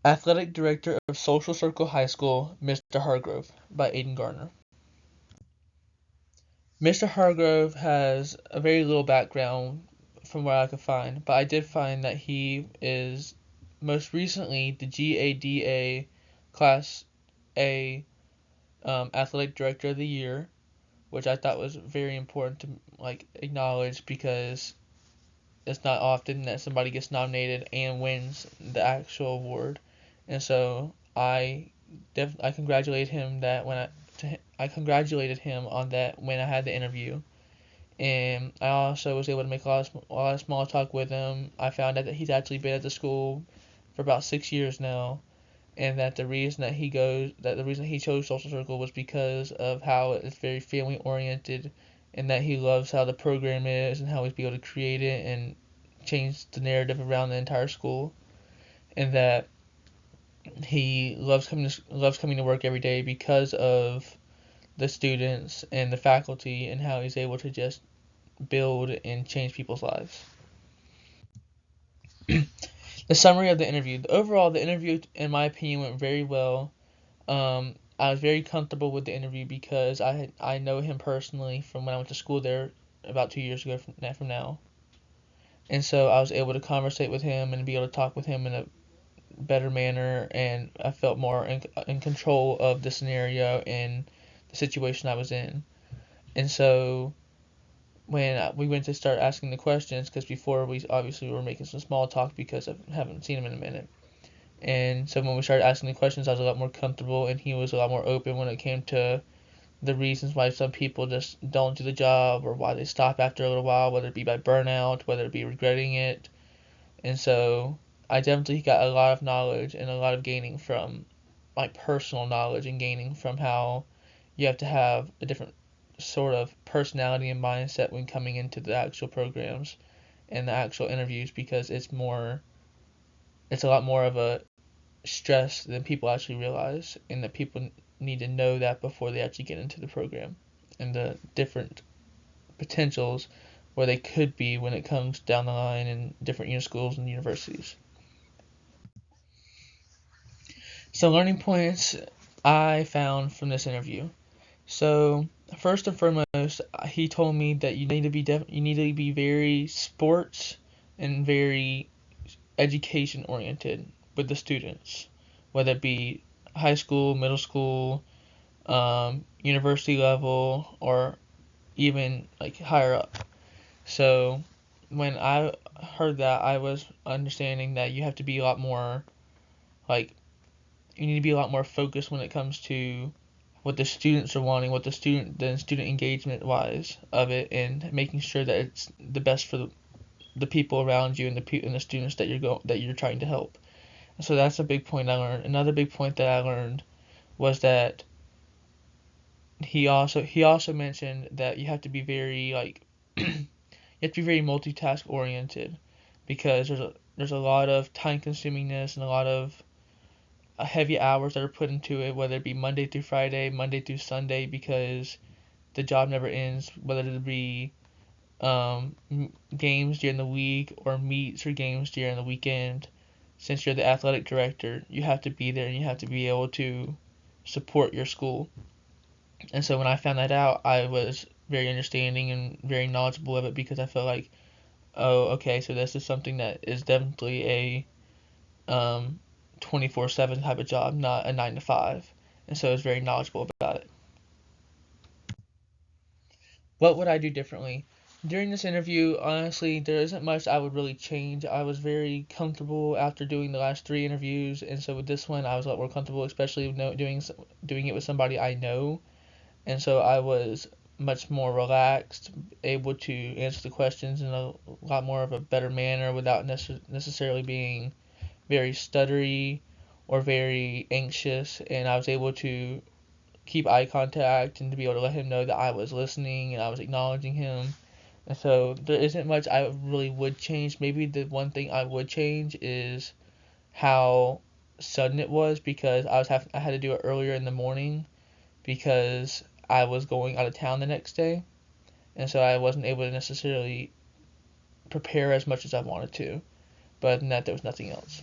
Athletic Director of Social Circle High School, Mr. Hargrove, by Aiden Garner. Mr. Hargrove has a very little background from what I could find, but I did find that he is most recently the GADA Class A Athletic Director of the Year, which I thought was very important to acknowledge because it's not often that somebody gets nominated and wins the actual award. And so I congratulated him I congratulated him on that when I had the interview, and I also was able to make a lot of small talk with him. I found out that he's actually been at the school for about 6 years now, and that the reason that he chose Social Circle was because of how it's very family oriented, and that he loves how the program is and how he's able to create it and change the narrative around the entire school, and that he loves coming to work every day because of the students and the faculty and how he's able to just build and change people's lives. The summary of the interview. Overall, the interview, in my opinion, went very well. I was very comfortable with the interview because I know him personally from when I went to school there about 2 years ago from now. And so I was able to conversate with him and be able to talk with him in a better manner, and I felt more in control of the scenario and the situation I was in. And so when we went to start asking the questions, because before we obviously were making some small talk because I haven't seen him in a minute. And so when we started asking the questions, I was a lot more comfortable, and he was a lot more open when it came to the reasons why some people just don't do the job or why they stop after a little while, whether it be by burnout, whether it be regretting it. And so I definitely got a lot of knowledge and a lot of gaining from personal knowledge and gaining from how you have to have a different sort of personality and mindset when coming into the actual programs and the actual interviews, because it's a lot more of a stress than people actually realize, and that people need to know that before they actually get into the program and the different potentials where they could be when it comes down the line in different schools and universities. So learning points I found from this interview. So first and foremost, he told me that you need to be very sports and very education oriented with the students, whether it be high school, middle school, university level, or even higher up. So when I heard that, I was understanding that you have to be a lot more you need to be a lot more focused when it comes to what the students are wanting, what the student engagement wise of it, and making sure that it's the best for the people around you and the students that you're trying to help. So that's a big point I learned. Another big point that I learned was that he also mentioned that you have to be very you have to be very multitask oriented, because there's a lot of time consumingness and a lot of heavy hours that are put into it, whether it be Monday through Friday, Monday through Sunday, because the job never ends, whether it be games during the week or meets or games during the weekend. Since you're the athletic director, you have to be there and you have to be able to support your school. And so when I found that out, I was very understanding and very knowledgeable of it, because I felt like, oh, okay, so this is something that is definitely a 24/7 type of job, not a 9 to 5. And so I was very knowledgeable about it. What would I do differently? During this interview, honestly, there isn't much I would really change. I was very comfortable after doing the last 3 interviews, and so with this one, I was a lot more comfortable, especially doing it with somebody I know. And so I was much more relaxed, able to answer the questions in a lot more of a better manner without necessarily being very stuttery or very anxious, and I was able to keep eye contact and to be able to let him know that I was listening and I was acknowledging him. And so there isn't much I really would change. Maybe the one thing I would change is how sudden it was, because I had to do it earlier in the morning because I was going out of town the next day, and so I wasn't able to necessarily prepare as much as I wanted to. But other than that, there was nothing else.